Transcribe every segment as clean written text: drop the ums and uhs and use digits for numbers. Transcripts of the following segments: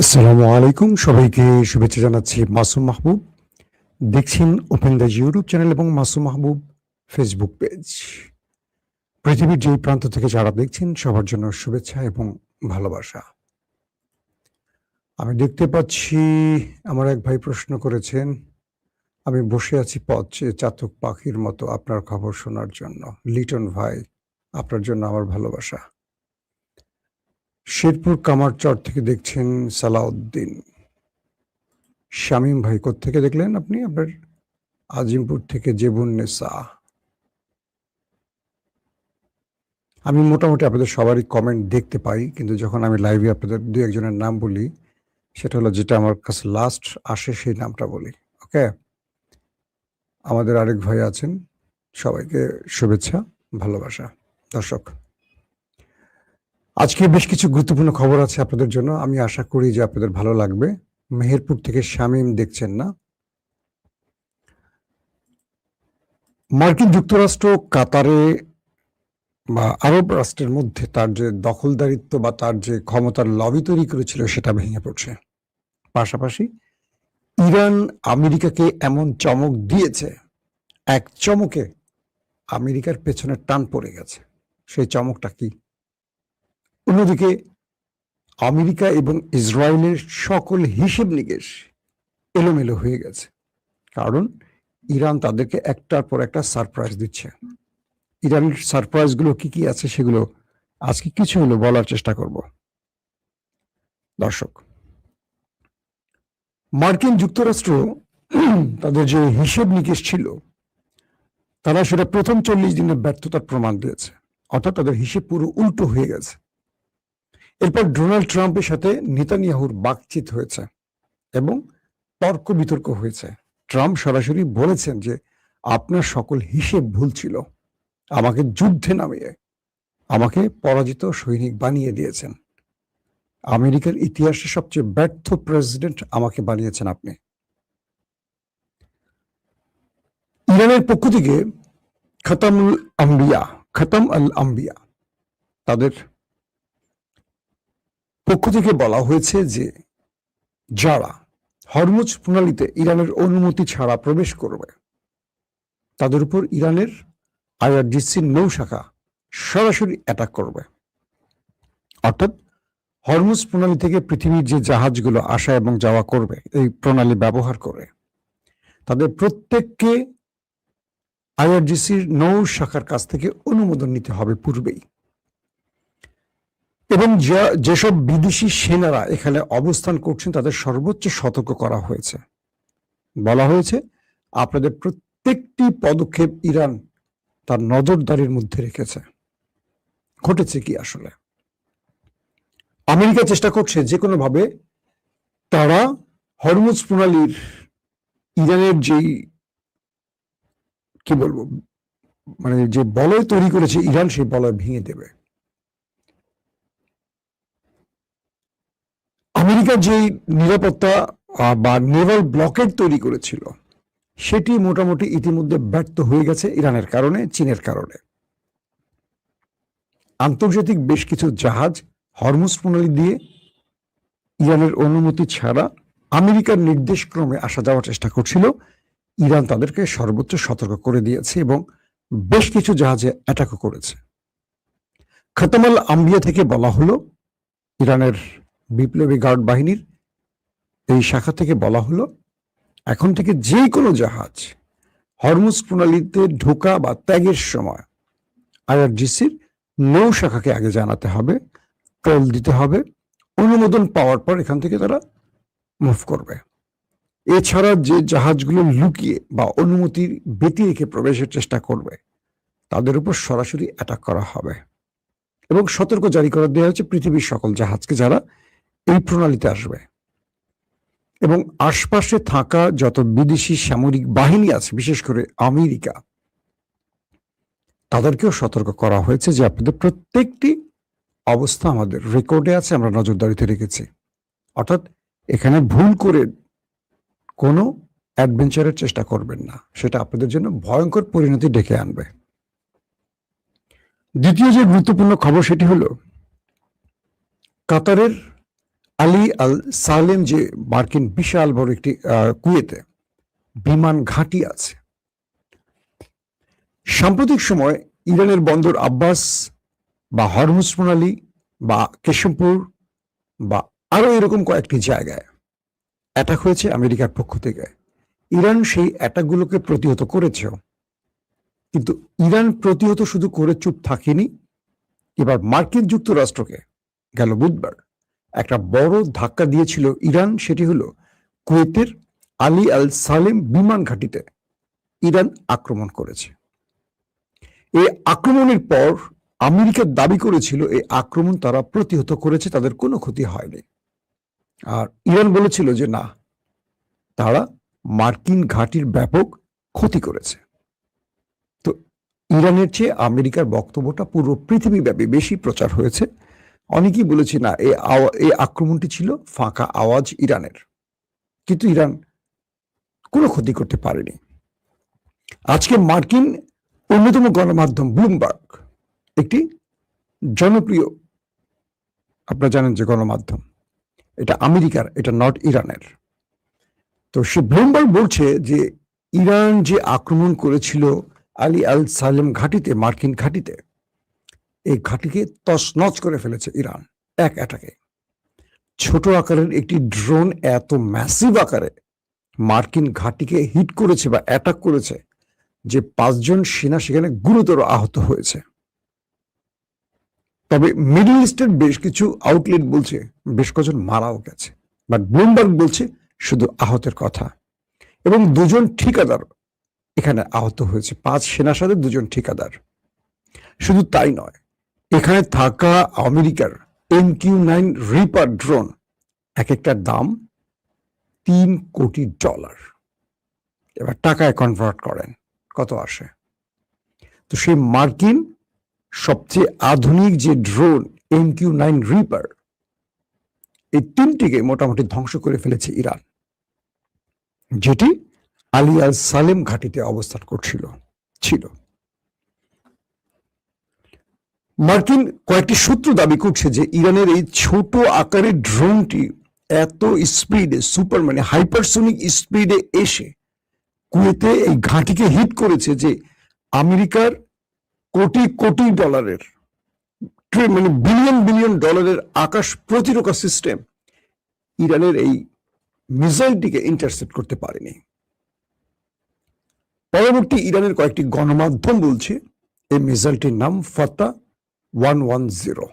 আসসালামু আলাইকুম, সবাইকে শুভেচ্ছা জানাচ্ছি। মাসুম মাহবুব দেখছেন ওপেন দ্য ইউটিউব চ্যানেল এবং মাসুম মাহবুব ফেসবুক পেজ। পৃথিবীর যেই প্রান্ত থেকে যারা দেখছেন সবার জন্য শুভেচ্ছা এবং ভালোবাসা। আমি দেখতে পাচ্ছি আমার এক ভাই প্রশ্ন করেছেন, আমি বসে আছি পথ চেয়ে চাতক পাখির মতো আপনার খবর শোনার জন্য। লিটন ভাই, আপনার জন্য আমার ভালোবাসা। শেরপুর কামারচর থেকে দেখছেন সালাউদ্দিন। শামীম ভাই কোত্থেকে দেখলেন আপনি? আপনার আজিমপুর থেকে জেবুন্নেসা। আমি মোটামুটি আপনাদের সবারই কমেন্ট দেখতে পাই, কিন্তু যখন আমি লাইভে আপনাদের দু একজনের নাম বলি, সেটা হলো যেটা আমার কাছে লাস্ট আসে সেই নামটা বলি। ওকে, আমাদের আরেক ভাই আছেন, সবাইকে শুভেচ্ছা ভালোবাসা। দর্শক, আজকে বেশ কিছু গুরুত্বপূর্ণ খবর আছে আপনাদের জন্য, আমি আশা করি যে আপনাদের ভালো লাগবে। মেহেরপুর থেকে শামীম দেখছেন না। মার্কিন যুক্তরাষ্ট্র কাতারে বা আরব রাষ্ট্রের মধ্যে তার যে দখলদারিত্ব বা তার যে ক্ষমতার লবি তৈরি করেছিল সেটা ভেঙে পড়ছে। পাশাপাশি ইরান আমেরিকাকে এমন চমক দিয়েছে, এক চমকে আমেরিকার পেছনে টান পড়ে গেছে। সেই চমকটা কি? অন্যদিকে আমেরিকা এবং ইসরায়েলের সকল হিসেব নিকেশ এলোমেলো হয়ে গেছে, কারণ ইরান তাদেরকে একটার পর একটা সারপ্রাইজ দিচ্ছে। ইরানের সারপ্রাইজগুলো কি কি আছে সেগুলো আজকে কিছু হলো বলার চেষ্টা করব। দর্শক, মার্কিন যুক্তরাষ্ট্র তাদের যে হিসেব নিকেশ ছিল, তারা সেটা প্রথম 40 দিনের ব্যর্থতার প্রমাণ দিয়েছে। অর্থাৎ তাদের হিসেব পুরো উল্টো হয়ে গেছে। এরপর ডোনাল্ড ট্রাম্পের সাথে নেতানিয়াহুর বাকচিত হয়েছে এবং তর্ক বিতর্ক হয়েছে। ট্রাম্প সরাসরি বলেছেন যে আপনার সকল হিসেব ভুল ছিল, আমাকে যুদ্ধে নামিয়ে আমাকে পরাজিত সৈনিক বানিয়ে দিয়েছেন। আমেরিকার ইতিহাসে সবচেয়ে ব্যর্থ প্রেসিডেন্ট আমাকে বানিয়েছেন আপনি। ইরানের পক্ষ থেকে খতম আল আম্বিয়া তাদের পক্ষ থেকে বলা হয়েছে যে যারা হরমুজ প্রণালীতে ইরানের অনুমতি ছাড়া প্রবেশ করবে, তাদের উপর ইরানের আইআরজিসির নৌ শাখা সরাসরি অ্যাটাক করবে। অর্থাৎ হরমুজ প্রণালী থেকে পৃথিবীর যে জাহাজগুলো আসা এবং যাওয়া করবে এই প্রণালী ব্যবহার করে, তাদের প্রত্যেককে আইআরজিসির নৌ শাখার কাছ থেকে অনুমোদন নিতে হবে পূর্বেই। এবং যেসব বিদেশি সেনারা এখানে অবস্থান করছেন তাদের সর্বোচ্চ সতর্ক করা হয়েছে। বলা হয়েছে আপনাদের প্রত্যেকটি পদক্ষেপ ইরান তার নজরদারির মধ্যে রেখেছে। ঘটেছে কি আসলে? আমেরিকা চেষ্টা করছে যে কোনো ভাবে তারা হরমুজ প্রণালীর ইরানের যেই কি বলবো মানে যে বলয় তৈরি করেছে ইরান, সেই বলয় ভেঙে দেবে। আমেরিকা যে নিরাপত্তা বা নেভাল ব্লকেড তৈরি করেছিল সেটি মোটামুটি ইতিমধ্যে ব্যর্থ হয়ে গেছে ইরানের কারণে, চীনের কারণে। আন্তর্জাতিক বেশ কিছু জাহাজ হরমুজ প্রণালী দিয়ে ইরানের অনুমতি ছাড়া আমেরিকার নির্দেশক্রমে আসা যাওয়ার চেষ্টা করছিল। ইরান তাদেরকে সর্বোচ্চ সতর্ক করে দিয়েছে এবং বেশ কিছু জাহাজে অ্যাটাকও করেছে। খতম আল আম্বিয়া থেকে বলা হলো, ইরানের বিপ্লবী গার্ড বাহিনীর এই শাখা থেকে বলা হলো, এখন থেকে যে কোনো জাহাজ হরমুজ প্রণালীতে ঢোকা বা ত্যাগের সময় আইআরজিসির নৌ শাখাকে আগে জানাতে হবে, টোল দিতে হবে, অনুমোদন পাওয়ার পর এখান থেকে তারা মুভ করবে। এছাড়া যে জাহাজগুলো লুকিয়ে বা অনুমতির ব্যতি রেখে প্রবেশের চেষ্টা করবে তাদের উপর সরাসরি অ্যাটাক করা হবে এবং সতর্ক জারি করে দেওয়া হয়েছে পৃথিবীর সকল জাহাজকে যারা এই প্রণালীতে আসবে। এবং আশপাশে থাকা যত বিদেশি সামরিক বাহিনী আছে, বিশেষ করে আমেরিকা, তাদেরকেও সতর্ক করা হয়েছে যে আপনাদের প্রত্যেকটি অবস্থা আমাদের রেকর্ডে আছে, আমরা নজরদারিতে রেখেছি। অর্থাৎ এখানে ভুল করে কোনো অ্যাডভেঞ্চারের চেষ্টা করবেন না, সেটা আপনাদের জন্য ভয়ঙ্কর পরিণতি ডেকে আনবে। দ্বিতীয় যে গুরুত্বপূর্ণ খবর সেটি হলো কাতারের আলী আল সালেম যে মার্কিন বিশাল বড় একটি কুয়েতে বিমান ঘাঁটি আছে। সাম্প্রতিক সময় ইরানের বন্দর আব্বাস বা হরমুজ প্রণালী বা কেশমপুর বা আরো এরকম কয়েকটি জায়গায় অ্যাটাক হয়েছে আমেরিকার পক্ষ থেকে। ইরান সেই অ্যাটাকগুলোকে প্রতিহত করেছেও, কিন্তু ইরান প্রতিহত শুধু করে চুপ থাকেনি, এবার মার্কিন যুক্তরাষ্ট্রকে গেল বুধবার একটা বড় ধাক্কা দিয়েছিল ইরান। সেটি হলো কুয়েতের আলী আল সালেম বিমান ঘাঁটিতে ইরান আক্রমণ করেছে। এই আক্রমণের পর আমেরিকা দাবি করেছিল এই আক্রমণ তারা প্রতিহত করেছে, তাদের কোনো ক্ষতি হয়নি। আর ইরান বলেছিল যে না, তারা মার্কিন ঘাঁটির ব্যাপক ক্ষতি করেছে। তো ইরানের চেয়ে আমেরিকার বক্তব্যটা পুরো পৃথিবীব্যাপী বেশি প্রচার হয়েছে। অনেকেই বলেছে না, এই আক্রমণটি ছিল ফাঁকা আওয়াজ ইরানের, কিন্তু ইরান কোনো ক্ষতি করতে পারেনি। আজকে মার্কিন অন্যতম গণমাধ্যম ব্লুমবার্গ, একটি জনপ্রিয়, আপনারা জানেন যে গণমাধ্যম, এটা আমেরিকার, এটা নট ইরানের। তো সে ব্লুমবার্গ বলছে যে ইরান যে আক্রমণ করেছিল আলী আল সালেম ঘাঁটিতে, মার্কিন ঘাঁটিতে, এই ঘাঁটিকে তছনছ করে ফেলেছে ইরান এক অ্যাটাকে। ছোট আকারের একটি ড্রোন এত ম্যাসিভ আকারে মার্কিন ঘাঁটিকে হিট করেছে বা অ্যাটাক করেছে যে 5 জন সেনা সেখানে গুরুতর আহত হয়েছে। তবে মিডল ইস্টের বেশ কিছু আউটলেট বলছে বেশ কজন মারাও গেছে, বাট ব্লুমবার্গ বলছে শুধু আহতের কথা। এবং 2 জন ঠিকাদার এখানে আহত হয়েছে, 5 সেনার সাথে 2 জন ঠিকাদার। শুধু তাই নয়, এখানে থাকা আমেরিকার MQ-9 রিপার ড্রোন এক একটার দাম $3 কোটি। এবার টাকায় কনভার্ট করেন কত আসে। তো সেই মার্কিন সবচেয়ে আধুনিক যে ড্রোন MQ-9 রিপার, এই 3টিকে মোটামুটি ধ্বংস করে ফেলেছে ইরান, যেটি আলী আল সালেম ঘাঁটিতে অবস্থান ছিল। মার্কিন কয়েকটি সূত্র দাবি করছে যে ইরানের এই ছোট আকারের ড্রোনটি এত স্পিডে, মানে হাইপারসোনিক স্পিডে এসে কুয়েতে এই ঘাঁটিকে হিট করেছে যে আমেরিকার কোটি কোটি ডলারের, মানে বিলিয়ন বিলিয়ন ডলারের আকাশ প্রতিরক্ষা সিস্টেম ইরানের এই মিসাইলটিকে ইন্টারসেপ্ট করতে পারেনি। পরবর্তী ইরানের কয়েকটি গণমাধ্যম বলছে এই মিসাইলটির নাম ফাতা 110।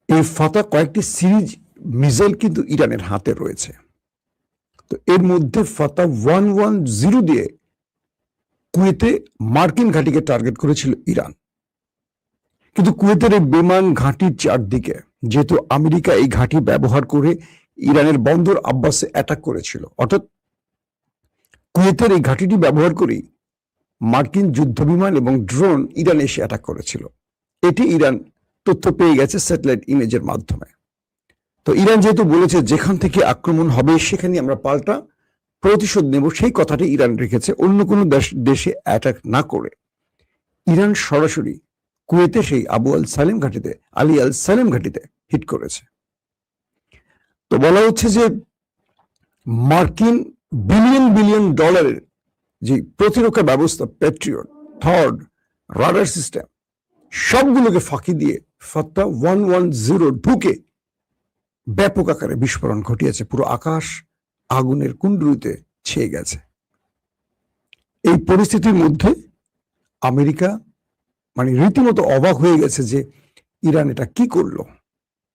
এই ফাতা কয়েকটি সিরিজ মিসাইল কিন্তু ইরানের হাতে রয়েছে। তো এর মধ্যে ফাতা 110 দিয়ে কুয়েতে মার্কিন ঘাঁটিকে টার্গেট করেছিল ইরান। কিন্তু কুয়েতের এই বিমান ঘাঁটির চারদিকে, যেহেতু আমেরিকা এই ঘাঁটি ব্যবহার করে ইরানের বন্দর আব্বাসে অ্যাটাক করেছিল, অর্থাৎ কুয়েতের এই ঘাঁটিটি ব্যবহার করেই মার্কিন যুদ্ধ বিমান এবং ড্রোন ইরান এসে অ্যাটাক করেছিল। এটি ইরান তথ্য পেয়ে গেছে স্যাটেলাইট ইমেজের মাধ্যমে। তো ইরান যেহেতু বলেছে যেখান থেকে আক্রমণ হবে সেখানে আমরা পাল্টা প্রতিশোধ নেব, সেই কথাটি ইরান রেখেছে। অন্য কোনো দেশে অ্যাটাক না করে ইরান সরাসরি কুয়েতে সেই আলী আল সালেম ঘাঁটিতে হিট করেছে। তো বলা হচ্ছে যে মার্কিন বিলিয়ন বিলিয়ন ডলারের যে প্রতিরক্ষা ব্যবস্থা, প্যাট্রিয়ট, থর্ড, রাডার সিস্টেম, সবগুলোকে ফাঁকি দিয়ে ফাতা 110 ঢুকে ব্যাপক আকারে বিস্ফোরণ ঘটিয়েছে। পুরো আকাশ আগুনের কুণ্ডুলিতে ছেয়ে গেছে। এই পরিস্থিতির মধ্যে আমেরিকা মানে রীতিমতো অবাক হয়ে গেছে যে ইরান এটা কি করলো,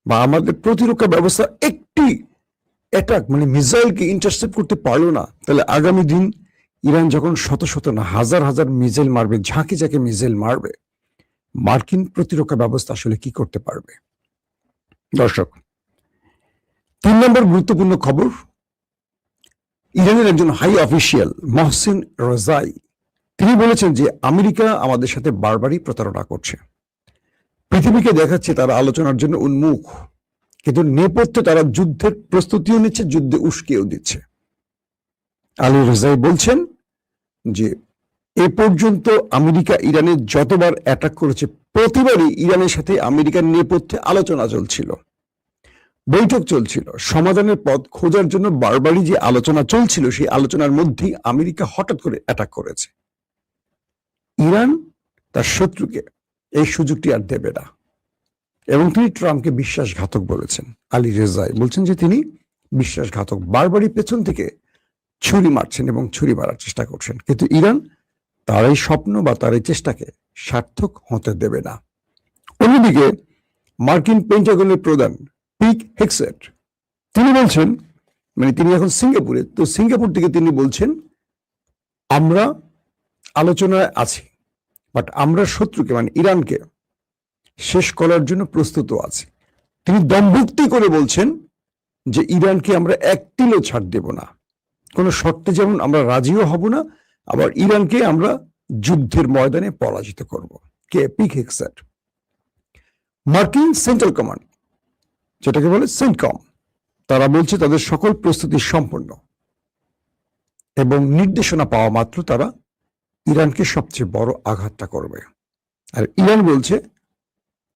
বা আমাদের প্রতিরক্ষা ব্যবস্থা একটি অ্যাটাক মানে মিসাইলকে ইন্টারসেপ্ট করতে পারলো না। তাহলে আগামী দিন ইরান যখন শত শত না হাজার হাজার মিসাইল মারবে, ঝাঁকে ঝাঁকে মিসাইল মারবে, মার্কিন প্রতিরক্ষা ব্যবস্থা আসলে কি করতে পারবে। দর্শক, 3 নম্বর গুরুত্বপূর্ণ খবর, ইরানের একজন হাই অফিসিয়াল মহসিন রেজাই, তিনি বলেছেন যে আমেরিকা আমাদের সাথে বারবারই প্রতারণা করছে। পৃথিবীকে দেখাচ্ছে তারা আলোচনার জন্য উন্মুখ, কিন্তু নেপথ্যে তারা যুদ্ধের প্রস্তুতিও নিচ্ছে, যুদ্ধে উস্কেও দিচ্ছে। আলী রেজাই বলছেন যে এ পর্যন্ত আমেরিকা ইরানে যতবার অ্যাটাক করেছে প্রতিবারই ইরানের সাথে আমেরিকার নেপথ্যে আলোচনা চলছিল। বৈঠক চলছিল, সমাধানের পথ খোঁজার জন্য বারবারই যে আলোচনা চলছিল, সেই আলোচনার মধ্যেই আমেরিকা হঠাৎ করে অ্যাটাক করেছে। ইরান তার শত্রুকে এই সুযোগটি আর দেবে না, এবং তিনি ট্রাম্পকে বিশ্বাসঘাতক বলেছেন। আলী রেজাই বলছেন যে তিনি বিশ্বাসঘাতক, বারবারই পেছন থেকে ছুরি মারছেন এবং ছুরি মারার চেষ্টা করছেন, কিন্তু ইরান তার এই স্বপ্ন বা তার এই চেষ্টাকে সার্থক হতে দেবে না। অন্যদিকে মার্কিন পেন্টাগনের প্রধান পিট হেগসেট তিনি বলছেন, মানে তিনি এখন সিঙ্গাপুরে, তো সিঙ্গাপুর থেকে তিনি বলছেন আমরা আলোচনায় আছি, বাট আমরা শত্রুকে মানে ইরানকে শেষ করার জন্য প্রস্তুত আছি। তিনি দম্ভুক্তি করে বলছেন যে ইরানকে আমরা এক তিলও ছাড় দেব না, কোনো শর্তে যেমন আমরা রাজিও হব না, আবার ইরানকে আমরা যুদ্ধের ময়দানে পরাজিত করব। কে? পিট হেগসেট। মার্কিন সেন্ট্রাল কমান্ড, যেটাকে বলে সেন্টকম, তারা বলছে তাদের সকল প্রস্তুতি সম্পন্ন এবং নির্দেশনা পাওয়া মাত্র তারা ইরানকে সবচেয়ে বড় আঘাতটা করবে। আর ইরান বলছে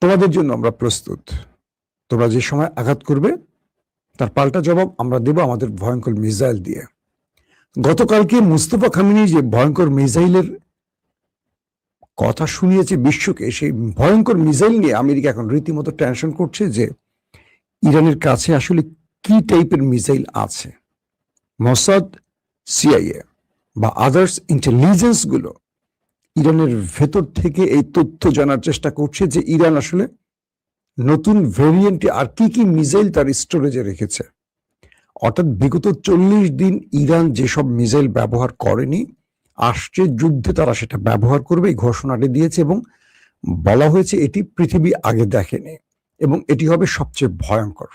তোমাদের জন্য আমরা প্রস্তুত, তোমরা যে সময় আঘাত করবে তার পাল্টা জবাব আমরা দেব আমাদের ভয়ঙ্কর মিসাইল দিয়ে। গতকালকে মুস্তফা খামেনি যে ভয়ঙ্কর মিসাইলের কথা শুনিয়েছে বিশ্বকে, সেই ভয়ঙ্কর মিসাইল নিয়ে আমেরিকা এখন রীতিমতো টেনশন করছে যে ইরানের কাছে আসলে কি টাইপের মিসাইল আছে। মোসাদ, সিআইএ বা আদার্স ইন্টেলিজেন্স গুলো ইরানের ভেতর থেকে এই তথ্য জানার চেষ্টা করছে যে ইরান আসলে নতুন ভেরিয়েন্টে আর কি কি মিসাইল তার স্টোরেজে রেখেছে। অর্থাৎ বিগত 40 দিন ইরান যেসব মিসাইল ব্যবহার করেনি, আসছে যুদ্ধে তারা সেটা ব্যবহার করবে, এই ঘোষণাটি দিয়েছে এবং বলা হয়েছে এটি পৃথিবী আগে দেখেনি এবং এটি হবে সবচেয়ে ভয়ঙ্কর।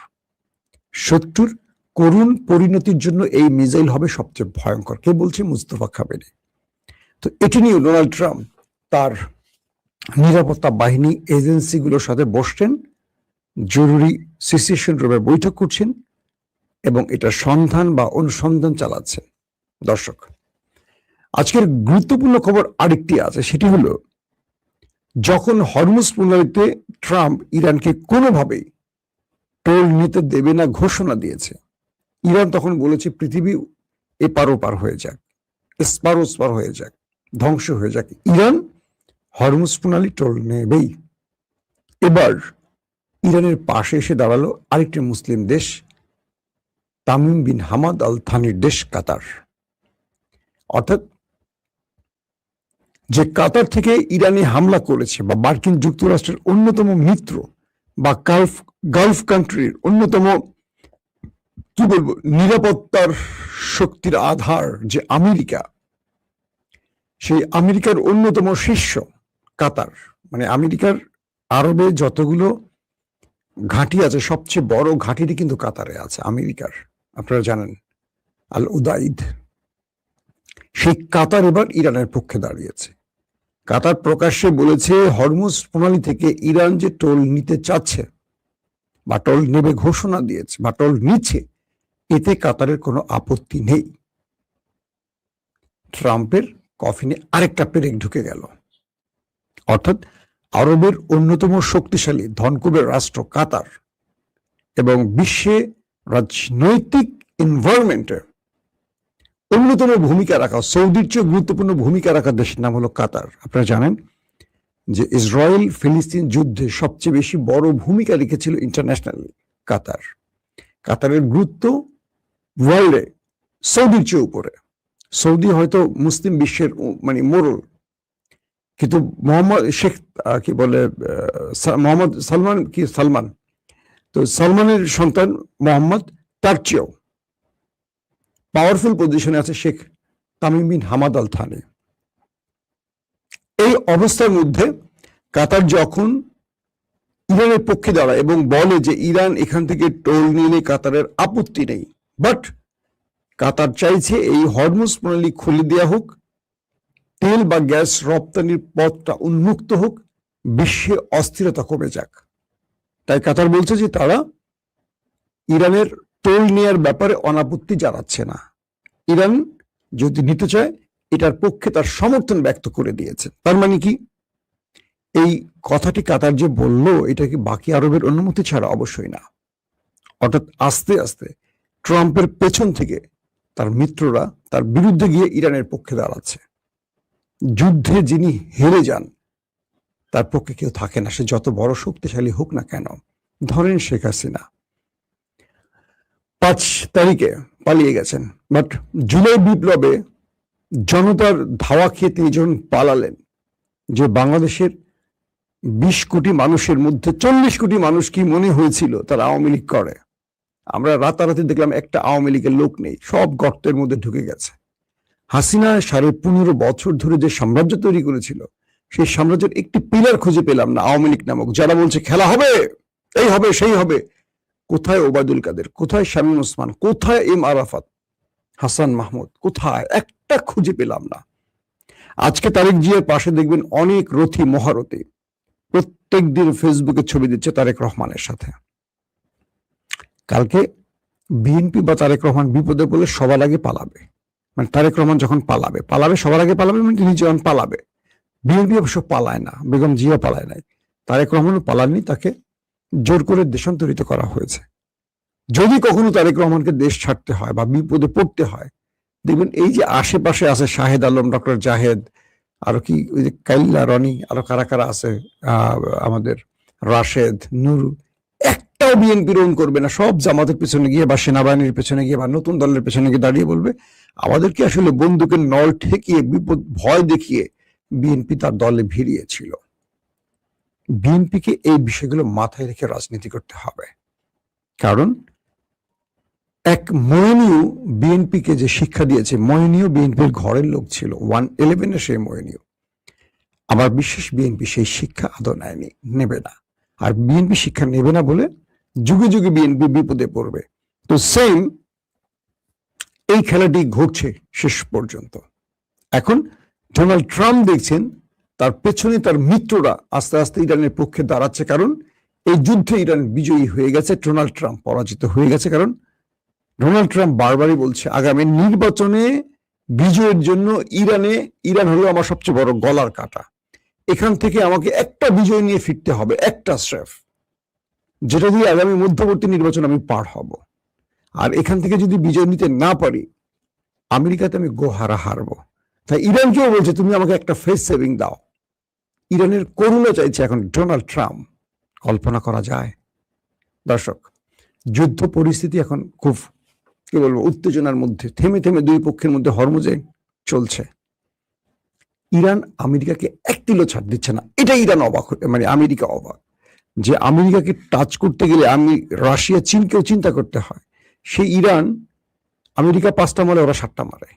শত্রুর করুণ পরিণতির জন্য এই মিসাইল হবে সবচেয়ে ভয়ঙ্কর। কে বলছে? মুস্তফা খামেনি। তো এটি নিয়ে ডোনাল্ড ট্রাম্প তার নিরাপত্তা বাহিনী এজেন্সিগুলোর সাথে বসছেন, জরুরি সিচুয়েশন রুমে বৈঠক করছেন এবং এটা সন্ধান বা অনুসন্ধান চালাচ্ছেন। দর্শক, আজকের গুরুত্বপূর্ণ খবর আরেকটি আছে, সেটি হলো যখন হরমুজ প্রণালীতে ট্রাম্প ইরানকে কোনোভাবেই টোল নিতে দেবে না ঘোষণা দিয়েছে, ইরান তখন বলেছে পৃথিবী এপার ওপার হয়ে যাক, এসপার ওসপার হয়ে যাক, ধ্বংস হয়ে যাক, ইরান হরমুজ প্রণালী টোল নেবেই। এবার ইরানের পাশে এসে দাঁড়ালো আরেকটি মুসলিম দেশ, তামিম বিন হামাদ আল থানির দেশ কাতার। অর্থাৎ যে কাতার থেকে ইরানে হামলা করেছে বা মার্কিন যুক্তরাষ্ট্রের অন্যতম মিত্র বা গালফ কান্ট্রির অন্যতম কি বলবো নিরাপত্তার শক্তির আধার যে আমেরিকা, সেই আমেরিকার অন্যতম শীর্ষ কাতার, মানে আমেরিকার আরবে যতগুলো ঘাঁটি আছে সবচেয়ে বড় ঘাঁটিটি কিন্তু কাতারে আছে আমেরিকার, আপনারা জানেন, আল উদাইদ। সেই কাতার এবার ইরানের পক্ষে দাঁড়িয়েছে। কাতার প্রকাশ্যে বলেছে হরমুজ প্রণালী থেকে ইরান যে টোল নিতে চাচ্ছে বা টোল নেবে ঘোষণা দিয়েছে বা টোল নিচ্ছে, এতে কাতারের কোনো আপত্তি নেই। ট্রাম্পের কফিনে আরেকটা পেরেক ঢুকে গেল। অর্থাৎ আরবের অন্যতম শক্তিশালী ধনকুবের রাষ্ট্র কাতার এবং বিশ্বে রাজনৈতিক এনভায়রনমেন্টে অন্যতম ভূমিকা রাখা, সৌদির চেয়ে গুরুত্বপূর্ণ ভূমিকা রাখা দেশের নাম হলো কাতার। আপনারা জানেন যে ইসরায়েল ফিলিস্তিন যুদ্ধে সবচেয়ে বেশি বড় ভূমিকা রেখেছিল ইন্টারন্যাশনালি কাতার। কাতারের গুরুত্ব ওয়ার্ল্ডে সৌদির চেয়ে উপরে। সৌদি হয়তো মুসলিম বিশ্বের মানে মোড়ল, কিন্তু মোহাম্মদ শেখ কি বলে মোহাম্মদ সালমান, তো সালমানের সন্তান মোহাম্মদ, তার চেয়েও পাওয়ারফুল পজিশনে আছে Sheikh Tamim bin Hamad Al Thani. এই অবস্থার মধ্যে কাতার যখন ইরানের পক্ষে দাঁড়ায় এবং বলে যে ইরান এখান থেকে টোল নিলে কাতারের আপত্তি নেই, বাট কাতার চাইছে এই হরমুজ প্রণালী খুলে দেওয়া হোক, তেল বা গ্যাস রপ্তানির পথটা উন্মুক্ত হোক, বিশ্বে অস্থিরতা কমে যাক। তাই কাতার বলছে যে তারা ইরানের টোল নেয়ার ব্যাপারে অনাপত্তি জানাচ্ছে না। ইরান যদি নিতে চায় এটার পক্ষে তার সমর্থন ব্যক্ত করে দিয়েছে। তার মানে কি এই কথাটি কাতার যে বলল, এটা কি বাকি আরবের অনুমতি ছাড়া? অবশ্যই না, অর্থাৎ আস্তে আস্তে ট্রাম্পের পেছন থেকে তার মিত্ররা তার বিরুদ্ধে গিয়ে ইরানের পক্ষে দাঁড়াচ্ছে। যুদ্ধে যিনি হেরে যান তার পক্ষে কেউ থাকে না, সে যত বড় শক্তিশালী হোক না কেন। ধরেন শেখ হাসিনা 5 তারিখে পালিয়ে গেছেন, বাট জুলাই বিপ্লবে জনতার ধাওয়া খেয়ে তিনি যখন পালালেন, যে বাংলাদেশের 20 কোটি মানুষের মধ্যে 40 কোটি মানুষ কি মনে হয়েছিল তারা আওয়ামী লীগ করে? আমরা রাতারাতি দেখলাম একটা আওয়ামী লীগের লোক নেই, সব গর্তের মধ্যে ঢুকে গেছে। হাসিনা 15.5 বছর ধরে যে সাম্রাজ্য তৈরি করেছিল, সেই সাম্রাজ্যের একটি পিলার খুঁজে পেলাম না আওয়ামী লীগ নামক, যারা বলছে খেলা হবে, এই হবে, সেই হবে। কোথায় ওবায়দুল কাদের, কোথায় শামীম ওসমান, কোথায় এম আরাফাত, হাসান মাহমুদ, কোথায়? একটা খুঁজে পেলাম না। আজকে তারেক জিয়ার পাশে দেখবেন অনেক রথী মহারথী প্রত্যেক দিন ফেসবুকে ছবি দিচ্ছে তারেক রহমানের সাথে। কালকে বিএনপি বা তারেক রহমান বিপদে পড়লে সবার আগে পালাবে, মানে তারেক রহমান যখন পালাবে সবার আগে পালাবে, মানে তিনি যখন পালাবে। বিএনপি অবশ্য পালায় না, বেগম জিয়া পালায় নাই, তারেক রহমানও পালাননি, তাকে জোর করে দেশান্তরিত করা হয়েছে। যদি কখনো তারেক রহমানকে দেশ ছাড়তে হয় বা বিপদে পড়তে হয়, দেখবেন এই যে আশেপাশে আছে শাহেদ আলম, ডক্টর জাহেদ, আরো কি ওই যে কাইল্লা রনি, আরো কারা কারা আছে, আমাদের রাশেদ, নুরু, একটাও বিএনপি রোন করবে না। সব জামাতের পেছনে গিয়ে বা সেনাবাহিনীর পেছনে গিয়ে বা নতুন দলের পেছনে গিয়ে দাঁড়িয়ে বলবে আমাদেরকে আসলে বন্দুকের নল ঠেকিয়ে বিপদ ভয় দেখিয়ে বিএনপি তার দলে ভিড়িয়েছিল। বিএনপিকে এই বিষয়গুলো মাথায় রেখে রাজনীতি করতে হবে, কারণ এক মইনীয় বিএনপিকে যে শিক্ষা দিয়েছে, মইনীয় বিএনপির ঘরের লোক ছিল 111-এ, সেই মইনীয়। আমার বিশ্বাস বিএনপি সেই শিক্ষা আদৌ নেয়নি, নেবে না। আর বিএনপি শিক্ষা নেবে না বলে যুগে যুগে বিএনপি বিপদে পড়বে। তো সেম এই খেলাটি ঘটছে শেষ পর্যন্ত। এখন ডোনাল্ড ট্রাম্প দেখছেন তার পেছনে তার মিত্ররা আস্তে আস্তে ইরানের পক্ষে দাঁড়াচ্ছে, কারণ এই যুদ্ধে ইরান বিজয়ী হয়ে গেছে, ডোনাল্ড ট্রাম্প পরাজিত হয়ে গেছে। কারণ ডোনাল্ড ট্রাম্প বারবারই বলছে আগামী নির্বাচনে বিজয়ের জন্য ইরান হলো আমার সবচেয়ে বড় গলার কাটা, এখান থেকে আমাকে একটা বিজয় নিয়ে ফিরতে হবে, একটা স্রেফ, যেটা দিয়ে আগামী মধ্যবর্তী নির্বাচন আমি পার হব। আর এখান থেকে যদি বিজয় নিতে না পারি, আমেরিকাতে আমি গোহারা হারবো। তাই ইরানকেও বলছে তুমি আমাকে একটা ফেস সেভিং দাও। ইরানের করুণা চাইছে এখন ডোনাল্ড ট্রাম্প। কল্পনা করা যায় দর্শক, যুদ্ধ পরিস্থিতি এখন খুব কি বলবো উত্তেজনার মধ্যে, থেমে থেমে দুই পক্ষের মধ্যে হরমুজে চলছে। ইরান আমেরিকাকে এক তিলও ছাড় দিচ্ছে না, এটা ইরান অবাক, মানে আমেরিকা অবাক যে আমেরিকাকে টাচ করতে গেলে রাশিয়া চীনকেও চিন্তা করতে হয়। সেই ইরান আমেরিকা 5টা মারে, ওরা 7টা মারে।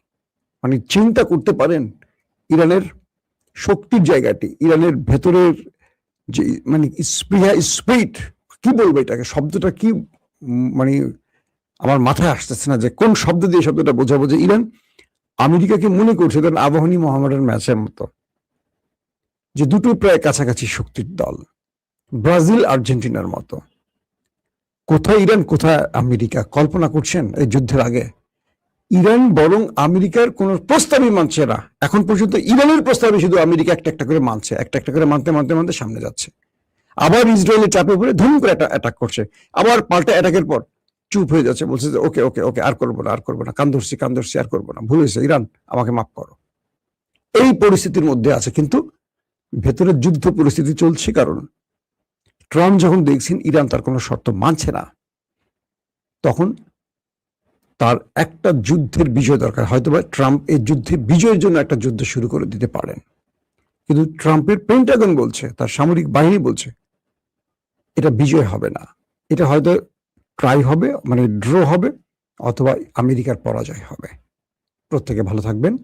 মানে চিন্তা করতে পারেন ইরানের শক্তির জায়গাটি, ইরানের ভেতরের যে মানে স্পৃহা, স্পিরিট, কি বলবো এটাকে, শব্দটা কি, মানে আমার মাথায় আসতেছে না যে কোন শব্দ দিয়ে শব্দটা বোঝাবো। যে ইরান আমেরিকাকে মনে করছে ধরেন আবাহনী মোহামেডান ম্যাচের মতো, যে দুটো প্রায় কাছাকাছি শক্তির দল, ব্রাজিল আর্জেন্টিনার মতো। কোথায় ইরান, কোথায় আমেরিকা? কল্পনা করছেন এই যুদ্ধের আগে ইরান বরং আমেরিকার কোন প্রস্তাবই মানছে না। এখন পর্যন্ত ইরানের প্রস্তাবে শুধু আমেরিকা একটা একটা করে মানছে, একটা একটা করে মানতে মানতে মানতে সামনে যাচ্ছে। আবার ইসরায়েলের চাপে পড়ে ধুম করে অ্যাটাক করছে, আবার পাল্টা অ্যাটাকের পর চুপ হয়ে যাচ্ছে, বলছে যে ওকে ওকে ওকে, আর করবো না, আর করবো না, কান ধরছি আর করবো না, ভুল হয়েছে, ইরান আমাকে মাফ করো। এই পরিস্থিতির মধ্যে আছে, কিন্তু ভেতরে যুদ্ধ পরিস্থিতি চলছে। কারণ ট্রাম্প যখন দেখছেন ইরান তার কোনো শর্ত মানছে না, তখন তার একটা যুদ্ধের বিজয় দরকার। হয়তোবা ট্রাম্প এই যুদ্ধে বিজয়ের জন্য একটা যুদ্ধ শুরু করে দিতে পারেন, কিন্তু ট্রাম্পের পেন্টাগন বলছে, তার সামরিক বাহিনী বলছে এটা বিজয় হবে না, এটা হয়তো ট্রাই হবে, মানে ড্র হবে, অথবা আমেরিকার পরাজয় হবে। প্রত্যেকে ভালো থাকবেন,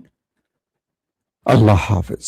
আল্লাহ হাফেজ।